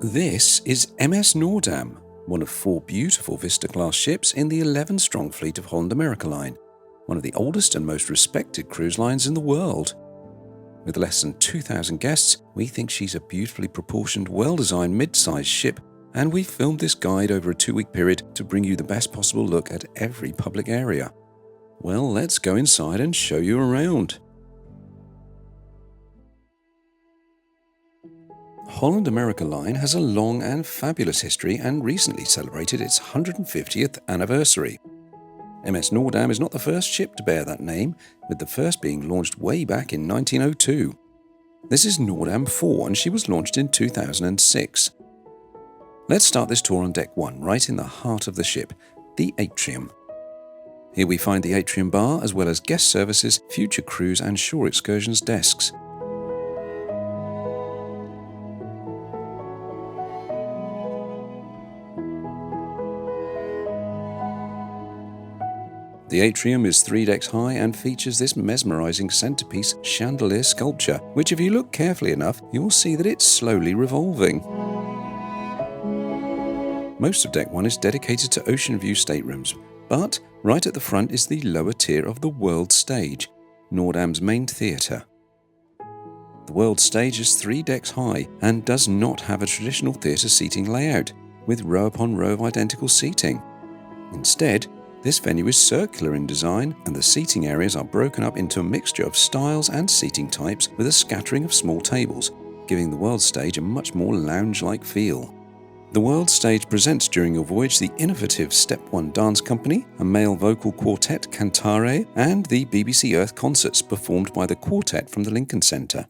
This is MS Noordam, one of 4 beautiful Vista-class ships in the 11-strong fleet of Holland America Line, one of the oldest and most respected cruise lines in the world. With less than 2,000 guests, we think she's a beautifully proportioned, well-designed mid-sized ship, and we filmed this guide over a 2-week period to bring you the best possible look at every public area. Well, let's go inside and show you around. Holland America Line has a long and fabulous history and recently celebrated its 150th anniversary. MS Noordam is not the first ship to bear that name, with the first being launched way back in 1902. This is Noordam 4 and she was launched in 2006. Let's start this tour on Deck 1, right in the heart of the ship, the atrium. Here we find the atrium bar as well as guest services, future cruise and shore excursions desks. The atrium is 3 decks high and features this mesmerizing centerpiece chandelier sculpture, which if you look carefully enough, you'll see that it's slowly revolving. Most of Deck 1 is dedicated to ocean view staterooms, but right at the front is the lower tier of the World Stage, Noordam's main theatre. The World Stage is 3 decks high and does not have a traditional theatre seating layout, with row upon row of identical seating. Instead, this venue is circular in design, and the seating areas are broken up into a mixture of styles and seating types with a scattering of small tables, giving the World Stage a much more lounge-like feel. The World Stage presents during your voyage the innovative Step 1 Dance Company, a male vocal quartet Cantare, and the BBC Earth concerts performed by the quartet from the Lincoln Centre.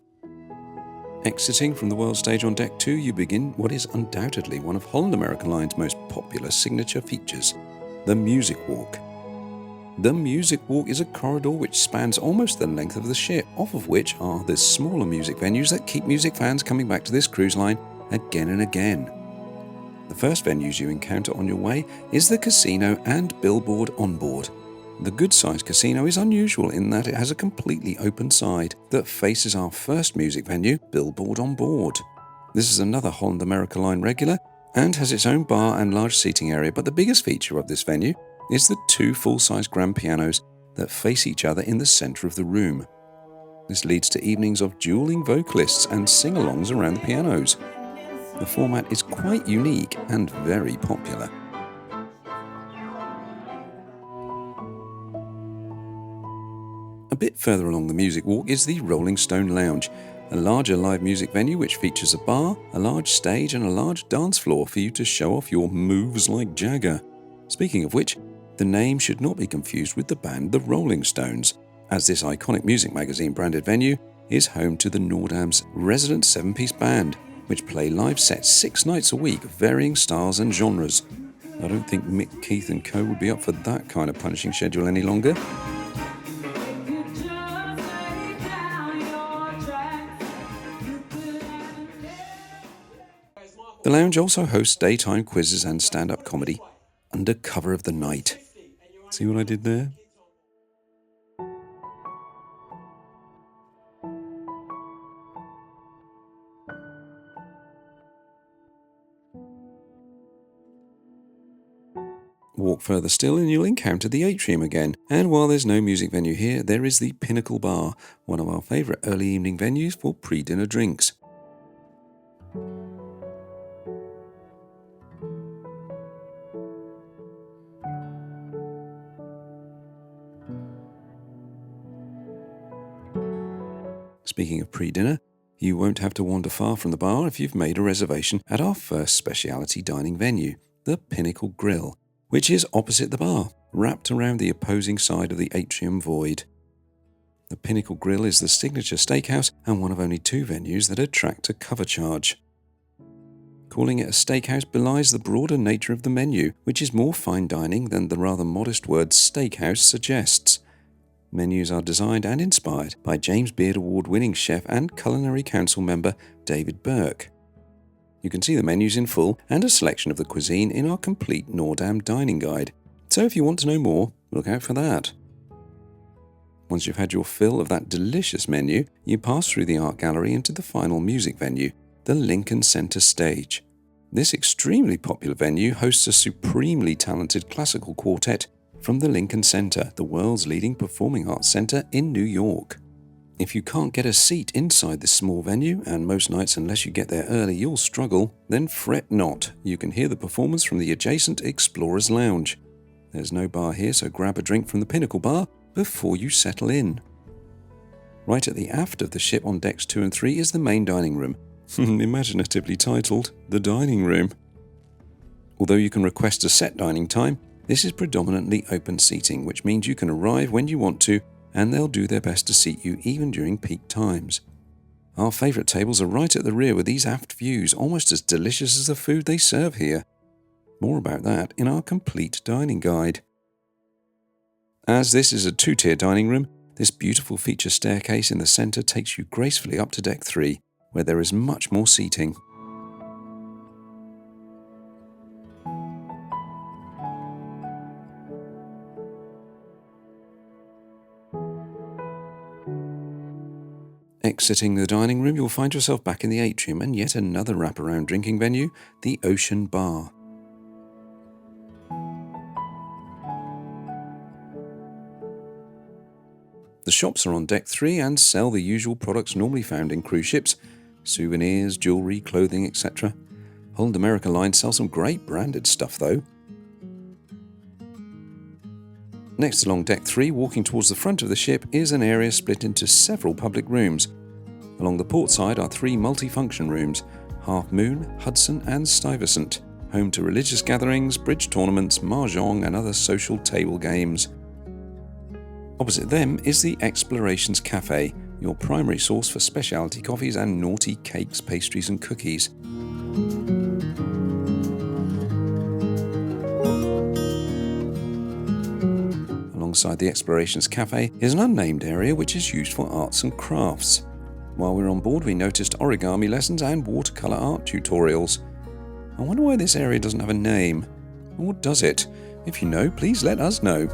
Exiting from the World Stage on Deck 2, you begin what is undoubtedly one of Holland America Line's most popular signature features, the Music Walk. The Music Walk is a corridor which spans almost the length of the ship, off of which are the smaller music venues that keep music fans coming back to this cruise line again and again. The first venues you encounter on your way is the casino and billboard on board. The good-sized casino is unusual in that it has a completely open side that faces our first music venue, Billboard on Board. This is another Holland America Line regular and has its own bar and large seating area, but the biggest feature of this venue is the 2 full-size grand pianos that face each other in the centre of the room. This leads to evenings of dueling vocalists and sing-alongs around the pianos. The format is quite unique and very popular. A bit further along the Music Walk is the Rolling Stone Lounge, a larger live music venue which features a bar, a large stage and a large dance floor for you to show off your moves like Jagger. Speaking of which, the name should not be confused with the band The Rolling Stones, as this iconic music magazine branded venue is home to the Noordam's resident 7-piece band, which play live sets 6 nights a week of varying styles and genres. I don't think Mick, Keith and co would be up for that kind of punishing schedule any longer. The lounge also hosts daytime quizzes and stand-up comedy under cover of the night. See what I did there? Walk further still and you'll encounter the atrium again. And while there's no music venue here, there is the Pinnacle Bar, one of our favourite early evening venues for pre-dinner drinks. Speaking of pre-dinner, you won't have to wander far from the bar if you've made a reservation at our first specialty dining venue, the Pinnacle Grill, which is opposite the bar, wrapped around the opposing side of the atrium void. The Pinnacle Grill is the signature steakhouse and one of only 2 venues that attract a cover charge. Calling it a steakhouse belies the broader nature of the menu, which is more fine dining than the rather modest word steakhouse suggests. Menus are designed and inspired by James Beard Award-winning chef and Culinary Council member David Burke. You can see the menus in full and a selection of the cuisine in our complete Noordam dining guide, so if you want to know more, look out for that. Once you've had your fill of that delicious menu, you pass through the art gallery into the final music venue, the Lincoln Centre Stage, This extremely popular venue hosts a supremely talented classical quartet from the Lincoln Center, the world's leading performing arts center in New York. If you can't get a seat inside this small venue, and most nights unless you get there early you'll struggle, then fret not. You can hear the performance from the adjacent Explorers Lounge. There's no bar here, so grab a drink from the Pinnacle Bar before you settle in. Right at the aft of the ship on decks 2 and 3 is the main dining room, imaginatively titled The Dining Room. Although you can request a set dining time, this is predominantly open seating, which means you can arrive when you want to, and they'll do their best to seat you even during peak times. Our favourite tables are right at the rear with these aft views, almost as delicious as the food they serve here. More about that in our complete dining guide. As this is a 2-tier dining room, this beautiful feature staircase in the centre takes you gracefully up to deck 3, where there is much more seating. Exiting the dining room, you'll find yourself back in the atrium and yet another wraparound drinking venue, the Ocean Bar. The shops are on deck 3 and sell the usual products normally found in cruise ships: souvenirs, jewellery, clothing, etc. Holland America Line sells some great branded stuff though. Next along deck 3, walking towards the front of the ship, is an area split into several public rooms. Along the port side are 3 multi-function rooms: Half Moon, Hudson and Stuyvesant, home to religious gatherings, bridge tournaments, mahjong and other social table games. Opposite them is the Explorations Cafe, your primary source for specialty coffees and naughty cakes, pastries and cookies. Alongside the Explorations Cafe is an unnamed area which is used for arts and crafts. While we were on board, we noticed origami lessons and watercolour art tutorials. I wonder why this area doesn't have a name. Or does it? If you know, please let us know.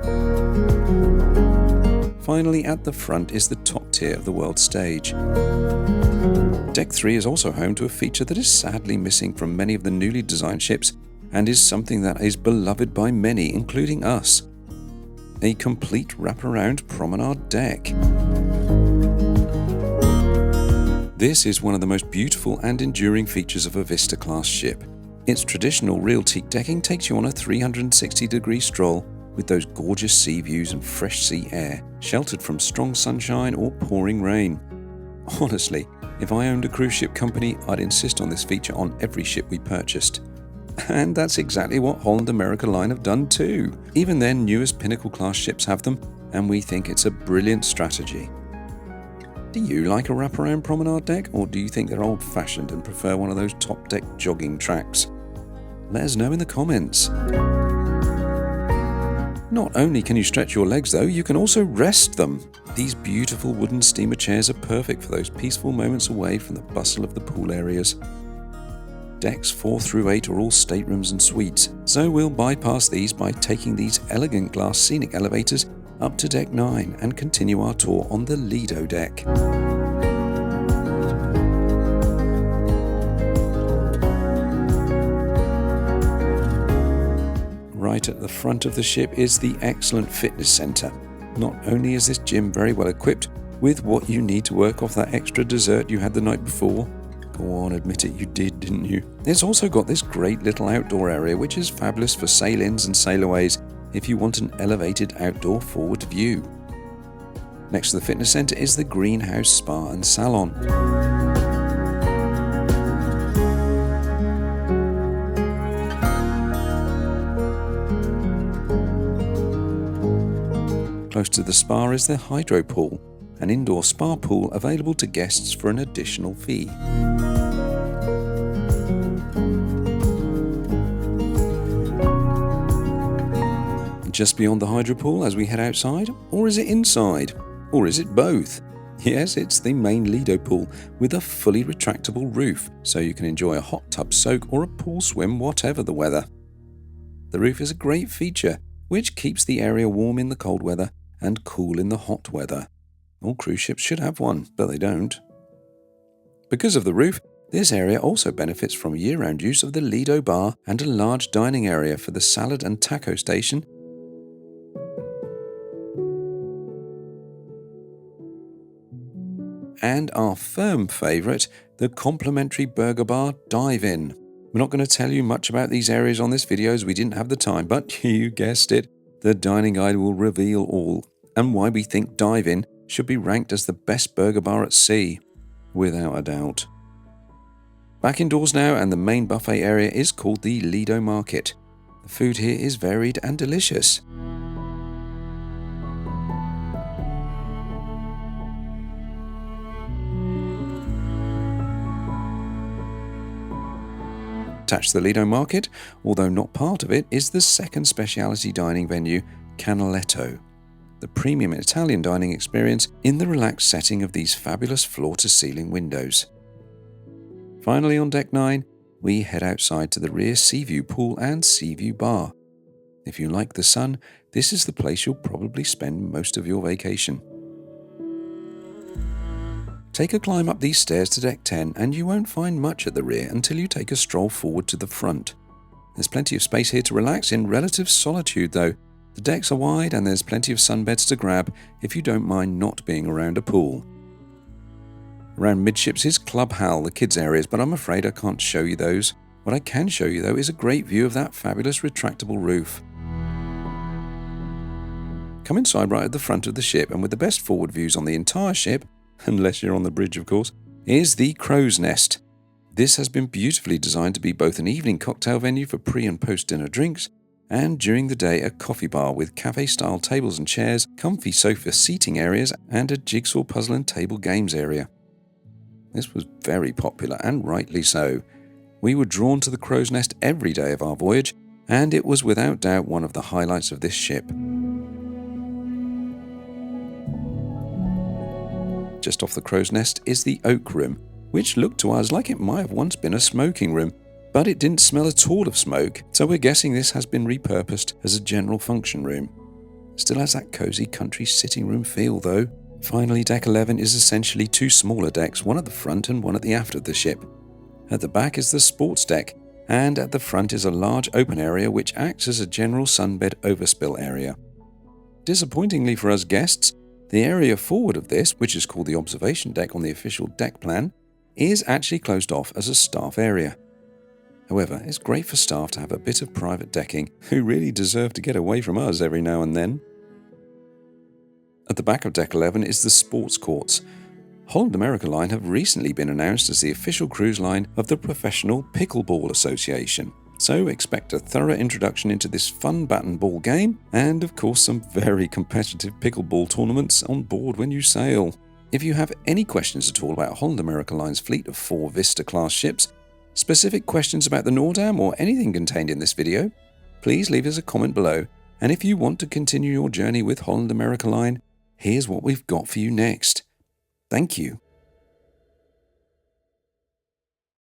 Finally, at the front is the top tier of the world stage. Deck 3 is also home to a feature that is sadly missing from many of the newly designed ships and is something that is beloved by many, including us: a complete wraparound promenade deck. This is one of the most beautiful and enduring features of a Vista-class ship. Its traditional real teak decking takes you on a 360-degree stroll with those gorgeous sea views and fresh sea air, sheltered from strong sunshine or pouring rain. Honestly, if I owned a cruise ship company, I'd insist on this feature on every ship we purchased. And that's exactly what Holland America Line have done too. Even their newest Pinnacle-class ships have them, and we think it's a brilliant strategy. Do you like a wraparound promenade deck, or do you think they're old-fashioned and prefer one of those top-deck jogging tracks? Let us know in the comments. Not only can you stretch your legs though, you can also rest them. These beautiful wooden steamer chairs are perfect for those peaceful moments away from the bustle of the pool areas. Decks 4 through 8 are all staterooms and suites, so we'll bypass these by taking these elegant glass scenic elevators up to deck 9 and continue our tour on the Lido deck. Right at the front of the ship is the excellent fitness centre. Not only is this gym very well equipped with what you need to work off that extra dessert you had the night before. Go on, admit it, you did, didn't you? It's also got this great little outdoor area which is fabulous for sail-ins and sail-aways if you want an elevated outdoor forward view. Next to the fitness centre is the Greenhouse Spa and Salon. Close to the spa is the Hydro Pool, an indoor spa pool available to guests for an additional fee. Just beyond the Hydro Pool as we head outside, or is it inside? Or is it both? Yes, it's the main Lido pool with a fully retractable roof, so you can enjoy a hot tub soak or a pool swim whatever the weather. The roof is a great feature, which keeps the area warm in the cold weather and cool in the hot weather. All cruise ships should have one, but they don't. Because of the roof, This area also benefits from year-round use of the Lido bar and a large dining area for the salad and taco station, and our firm favourite, the complimentary burger bar Dive-In. We're not going to tell you much about these areas on this video as we didn't have the time, but you guessed it, the dining guide will reveal all, and why we think Dive-In should be ranked as the best burger bar at sea, without a doubt. Back indoors now, and the main buffet area is called the Lido Market. The food here is varied and delicious. Attached to the Lido Market, although not part of it, is the second specialty dining venue, Canaletto, the premium Italian dining experience in the relaxed setting of these fabulous floor-to-ceiling windows. Finally, on Deck 9, we head outside to the rear Seaview Pool and Seaview Bar. If you like the sun, this is the place you'll probably spend most of your vacation. Take a climb up these stairs to Deck 10 and you won't find much at the rear until you take a stroll forward to the front. There's plenty of space here to relax in relative solitude though. The decks are wide and there's plenty of sunbeds to grab if you don't mind not being around a pool. Around midships is Club Hal, the kids areas, but I'm afraid I can't show you those. What I can show you though is a great view of that fabulous retractable roof. Come inside right at the front of the ship, and with the best forward views on the entire ship, unless you're on the bridge of course, is the Crow's Nest. This has been beautifully designed to be both an evening cocktail venue for pre- and post-dinner drinks, and during the day a coffee bar with cafe-style tables and chairs, comfy sofa seating areas, and a jigsaw puzzle and table games area. This was very popular, and rightly so. We were drawn to the Crow's Nest every day of our voyage, and it was without doubt one of the highlights of this ship. Just off the Crow's Nest is the Oak Room, which looked to us like it might have once been a smoking room, but it didn't smell at all of smoke, so we're guessing this has been repurposed as a general function room. Still has that cosy country sitting room feel though. Finally, Deck 11 is essentially two smaller decks, one at the front and one at the aft of the ship. At the back is the sports deck, and at the front is a large open area which acts as a general sunbed overspill area. Disappointingly for us guests, the area forward of this, which is called the observation deck on the official deck plan, is actually closed off as a staff area. However, it's great for staff to have a bit of private decking who really deserve to get away from us every now and then. At the back of Deck 11 is the sports courts. Holland America Line have recently been announced as the official cruise line of the Professional Pickleball Association, so expect a thorough introduction into this fun bat and ball game, and of course some very competitive pickleball tournaments on board when you sail. If you have any questions at all about Holland America Line's fleet of 4 Vista-class ships, specific questions about the Noordam or anything contained in this video, please leave us a comment below, and if you want to continue your journey with Holland America Line, here's what we've got for you next. Thank you.